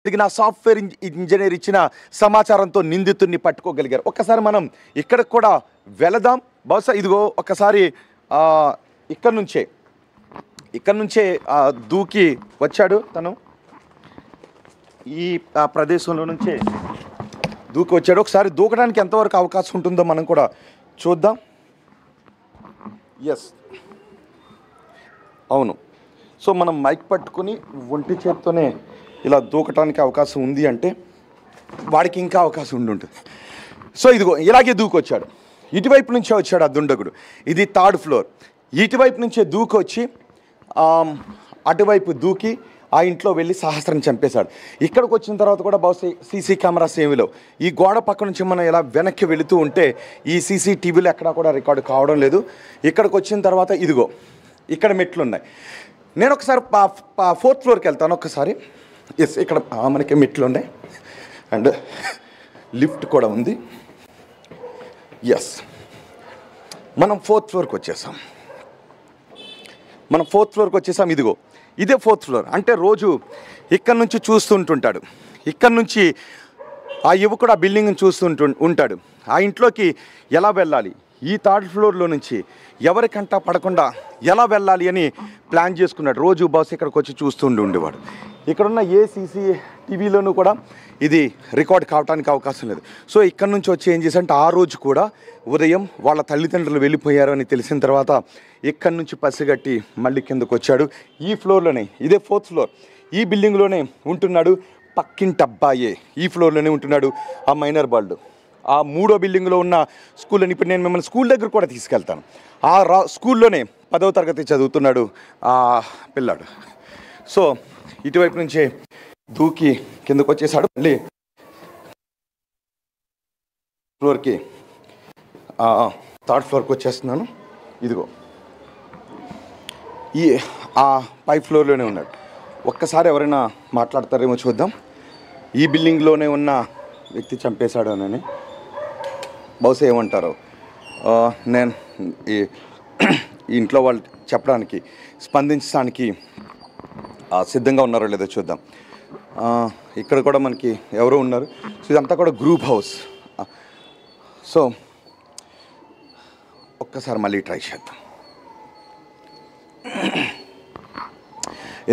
ఎదిగిన software engineer ఇచ్చిన సమాచారంతో నిందితుడిని పట్టుకోగలిగారు. ఒక్కసారి మనం ఇక్కడికి కూడా వెళదాం. బహుశా ఇదిగో ఒకసారి ఇక్కడ నుంచే దూకి వచ్చాడు. తను ఈ ప్రదేశంలో నుంచే దూకి వచ్చాడు. ఒకసారి దూకడానికి ఎంతవరకు అవకాశం ఉంటుందో మనం కూడా చూద్దాం. ఎస్, అవును. సో మనం మైక్ పట్టుకుని ఒంటి చేత్తోనే ఇలా దూకటానికి అవకాశం ఉంది అంటే వాడికి ఇంకా అవకాశం ఉంటుంది. సో ఇదిగో ఇలాగే దూకొచ్చాడు. ఇటువైపు నుంచే వచ్చాడు ఆ దుండగుడు. ఇది 3rd ఫ్లోర్. ఇటువైపు నుంచే దూకొచ్చి అటువైపు దూకి ఆ ఇంట్లో వెళ్ళి సహస్రం చంపేశాడు. ఇక్కడికి వచ్చిన తర్వాత కూడా బహుశా సీసీ కెమెరాస్ ఏమిలో ఈ గోడ పక్క నుంచి మనం ఇలా వెనక్కి వెళుతూ ఉంటే ఈ సీసీటీవీలో ఎక్కడా కూడా రికార్డు కావడం లేదు. ఇక్కడికి వచ్చిన తర్వాత ఇదిగో ఇక్కడ మెట్లు ఉన్నాయి. నేను ఒకసారి 4th ఫ్లోర్కి వెళ్తాను. ఒక్కసారి ఎస్, ఇక్కడ మనకి మెట్లు ఉన్నాయి అండ్ లిఫ్ట్ కూడా ఉంది. ఎస్, మనం 4th ఫ్లోర్కి వచ్చేసాం. ఇదిగో ఇదే 4th ఫ్లోర్. అంటే రోజు ఇక్కడ నుంచి చూస్తుంటుంటాడు. ఇక్కడ నుంచి ఆ యువకుడు ఆ బిల్డింగ్ని ఉంటాడు. ఆ ఇంట్లోకి ఎలా వెళ్ళాలి, ఈ 3rd ఫ్లోర్లో నుంచి ఎవరికంటా పడకుండా ఎలా వెళ్ళాలి అని ప్లాన్ చేసుకున్నాడు. రోజు బస్సు ఇక్కడికి వచ్చి ఉండేవాడు. ఇక్కడున్న ఏ టీవీలోనూ కూడా ఇది రికార్డ్ కావడానికి అవకాశం లేదు. సో ఇక్కడ నుంచి వచ్చి ఏం చేశాడంటే ఆ రోజు కూడా ఉదయం వాళ్ళ తల్లిదండ్రులు వెళ్ళిపోయారు అని తెలిసిన తర్వాత ఇక్కడి నుంచి పసిగట్టి మళ్ళీ కిందకు వచ్చాడు. ఈ ఫ్లోర్లోనే, ఇదే 4th ఫ్లోర్, ఈ బిల్డింగ్లోనే ఉంటున్నాడు. పక్కింటి అబ్బాయే ఈ ఫ్లోర్లోనే ఉంటున్నాడు. ఆ మైనర్ బాలుడు ఆ 3వ బిల్డింగ్లో ఉన్న స్కూల్లోని ఇప్పుడు నేను మిమ్మల్ని స్కూల్ దగ్గర కూడా తీసుకెళ్తాను. ఆ స్కూల్లోనే 10వ తరగతి చదువుతున్నాడు ఆ పిల్లాడు. సో ఇటువైపు నుంచే దూకి కిందకు వచ్చేసాడు. మళ్ళీ ఫ్లోర్కి 3rd ఫ్లోర్కి వచ్చేస్తున్నాను. ఇదిగో ఆ 5th ఫ్లోర్లోనే ఉన్నాడు. ఒక్కసారి ఎవరైనా మాట్లాడతారేమో చూద్దాం. ఈ బిల్డింగ్లోనే ఉన్న వ్యక్తి చంపేశాడు అని బహుశా ఏమంటారు. నేను ఈ ఇంట్లో వాళ్ళు చెప్పడానికి స్పందించడానికి సిద్ధంగా ఉన్నారో లేదో చూద్దాం. ఇక్కడ కూడా మనకి ఎవరో ఉన్నారు. సో ఇదంతా కూడా గ్రూప్ హౌస్. సో ఒక్కసారి మళ్ళీ ట్రై చేద్దాం.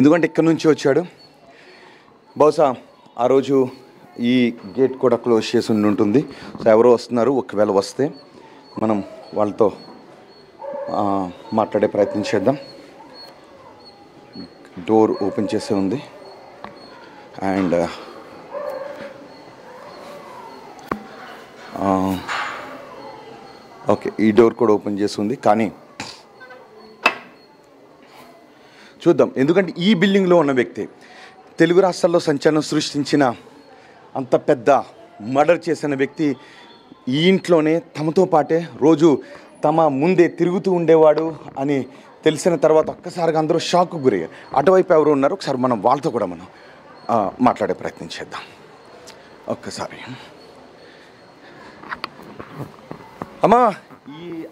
ఎందుకంటే ఇక్కడ నుంచి వచ్చాడు. బహుశా ఆ రోజు ఈ గేట్ కూడా క్లోజ్ చేసి ఉంటుంది. సో ఎవరో వస్తున్నారు. ఒకవేళ వస్తే మనం వాళ్ళతో మాట్లాడే ప్రయత్నం చేద్దాం. డోర్ ఓపెన్ చేసే ఉంది అండ్ ఓకే, ఈ డోర్ కూడా ఓపెన్ చేసి ఉంది. కానీ చూద్దాం. ఎందుకంటే ఈ బిల్డింగ్లో ఉన్న వ్యక్తి తెలుగు రాష్ట్రాల్లో సంచలనం సృష్టించిన అంత పెద్ద మర్డర్ చేసిన వ్యక్తి ఈ ఇంట్లోనే తమతో పాటే రోజు తమ ముందే తిరుగుతూ ఉండేవాడు అని తెలిసిన తర్వాత ఒక్కసారిగా అందరూ షాక్కు గురయ్యారు. అటువైపు ఎవరు ఉన్నారు, ఒకసారి మనం వాళ్ళతో కూడా మనం మాట్లాడే ప్రయత్నం చేద్దాం. ఒక్కసారి అమ్మా,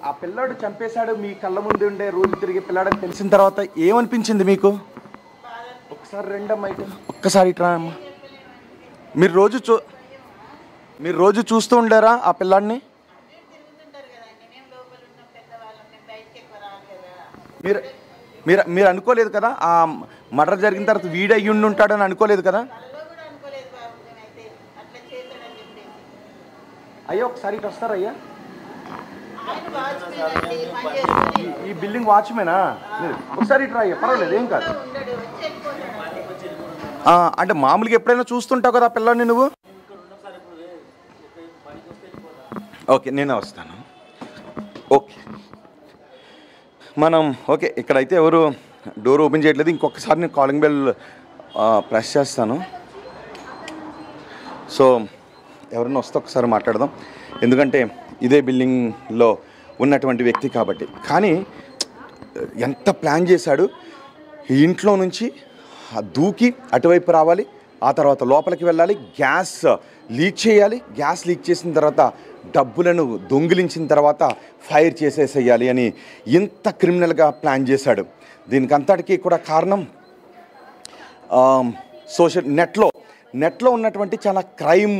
ఆ పిల్లాడు చంపేశాడు మీ కళ్ళ ముందు ఉండే రోజు తిరిగే పిల్లాడని తెలిసిన తర్వాత ఏమనిపించింది మీకు? ఒకసారి రెండమ్మా, ఒక్కసారి ఇట్రా అమ్మా. మీరు రోజు చూస్తూ ఉండారా ఆ పిల్లాడిని? మీరు అనుకోలేదు కదా ఆ మర్డర్ జరిగిన తర్వాత వీడు అయ్యి ఉంటాడని అనుకోలేదు కదా? అయ్యా ఒకసారి ఇటు వస్తారా అయ్యా? ఈ బిల్డింగ్ వాచ్మేనా? ఒకసారి ఇటు రా అయ్యా, పర్వాలేదు, ఏం కాదు. అంటే మామూలుగా ఎప్పుడైనా చూస్తుంటావు కదా ఆ పిల్లాడిని నువ్వు? ఓకే, నేనే వస్తాను. ఓకే, మనం ఓకే, ఇక్కడైతే ఎవరు డోర్ ఓపెన్ చేయట్లేదు. ఇంకొకసారి నేను కాలింగ్ బెల్ ప్రెస్ చేస్తాను. సో ఎవరైనా వస్తే ఒకసారి మాట్లాడదాం. ఎందుకంటే ఇదే బిల్డింగ్లో ఉన్నటువంటి వ్యక్తి కాబట్టి. కానీ ఎంత ప్లాన్ చేశాడు, ఈ ఇంట్లో నుంచి దూకి అటువైపు రావాలి, ఆ తర్వాత లోపలికి వెళ్ళాలి, గ్యాస్ లీక్ చేయాలి, గ్యాస్ లీక్ చేసిన తర్వాత డబ్బులను దొంగిలించిన తర్వాత ఫైర్ చేసేసేయాలి అని ఇంత క్రిమినల్గా ప్లాన్ చేశాడు. దీనికి అంతటికీ కూడా కారణం నెట్లో నెట్లో ఉన్నటువంటి చాలా క్రైమ్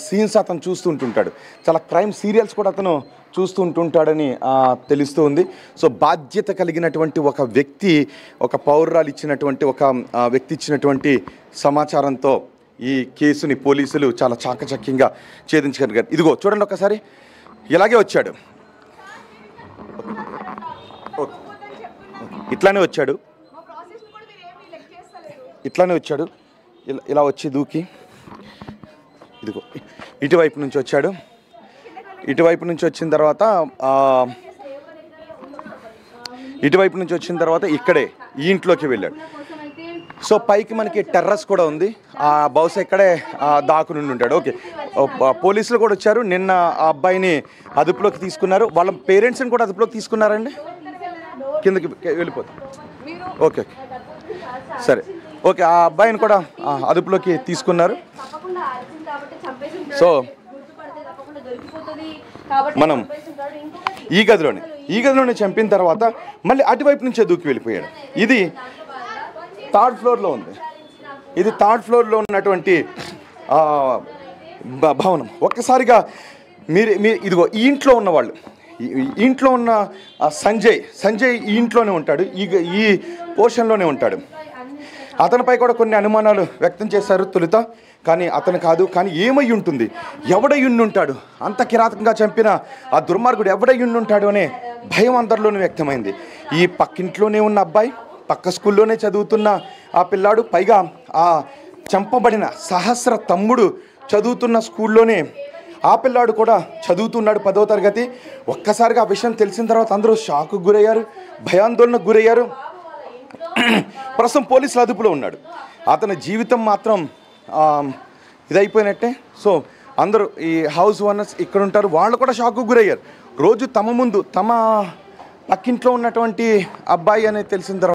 సీన్స్ అతను చూస్తుంటుంటాడు, చాలా క్రైమ్ సీరియల్స్ కూడా అతను చూస్తుంటుంటాడని తెలుస్తూ ఉంది. సో బాధ్యత కలిగినటువంటి ఒక వ్యక్తి, ఒక పౌరురాలు ఇచ్చినటువంటి ఒక వ్యక్తి ఇచ్చినటువంటి సమాచారంతో ఈ కేసుని పోలీసులు చాలా చాకచక్యంగా ఛేదించగలిగారు. ఇదిగో చూడండి ఒకసారి, ఇలాగే వచ్చాడు, ఇట్లానే వచ్చాడు, ఇట్లానే వచ్చాడు, ఇలా వచ్చి దూకి ఇదిగో ఇటువైపు నుంచి వచ్చాడు. ఇటువైపు నుంచి వచ్చిన తర్వాత ఇక్కడే ఈ ఇంట్లోకి వెళ్ళాడు. సో పైకి మనకి టెర్రస్ కూడా ఉంది, బహుశా ఇక్కడే దాక్కుని ఉంటాడు. ఓకే, పోలీసులు కూడా వచ్చారు, నిన్న ఆ అబ్బాయిని అదుపులోకి తీసుకున్నారు. వాళ్ళ పేరెంట్స్ని కూడా అదుపులోకి తీసుకున్నారండి, కిందకి వెళ్ళిపోతాం. ఓకే సరే, ఓకే, ఆ అబ్బాయిని కూడా అదుపులోకి తీసుకున్నారు. సో మనం ఈ గదిలోనే చంపిన తర్వాత మళ్ళీ అటువైపు నుంచే దూకి వెళ్ళిపోయాడు. ఇది థర్డ్ ఫ్లోర్లో ఉంది, ఇది థర్డ్ ఫ్లోర్లో ఉన్నటువంటి భవనం. ఒక్కసారిగా మీరు ఇదిగో ఈ ఇంట్లో ఉన్నవాళ్ళు, ఈ ఇంట్లో ఉన్న సంజయ్ ఈ ఇంట్లోనే ఉంటాడు, ఈ పోర్షన్లోనే ఉంటాడు. అతనిపై కూడా కొన్ని అనుమానాలు వ్యక్తం చేశారు తొలుత, కానీ అతను కాదు. కానీ ఏమై ఉంటుంది, ఎవడై ఉంటాడు, అంత కిరాతకంగా చంపిన ఆ దుర్మార్గుడు ఎవడై ఉంటాడు అనే భయం అందరిలోనూ వ్యక్తమైంది. ఈ పక్కింట్లోనే ఉన్న అబ్బాయి, పక్క స్కూల్లోనే చదువుతున్న ఆ పిల్లాడు, పైగా ఆ చంపబడిన సహస్ర తమ్ముడు చదువుతున్న స్కూల్లోనే ఆ పిల్లాడు కూడా చదువుతున్నాడు, 10వ తరగతి. ఒక్కసారిగా ఆ విషయం తెలిసిన తర్వాత అందరూ షాక్కు గురయ్యారు, భయాందోళనకు గురయ్యారు. ప్రస్తుతం పోలీసుల అదుపులో ఉన్నాడు. అతని జీవితం మాత్రం ఇదైపోయినట్టే. సో అందరూ ఈ హౌస్ ఓనర్స్ ఇక్కడ ఉంటారు, వాళ్ళు కూడా షాక్కు గురయ్యారు. రోజు తమ ముందు తమ పక్కింట్లో ఉన్నటువంటి అబ్బాయి అనేది తెలిసిన తర్వాత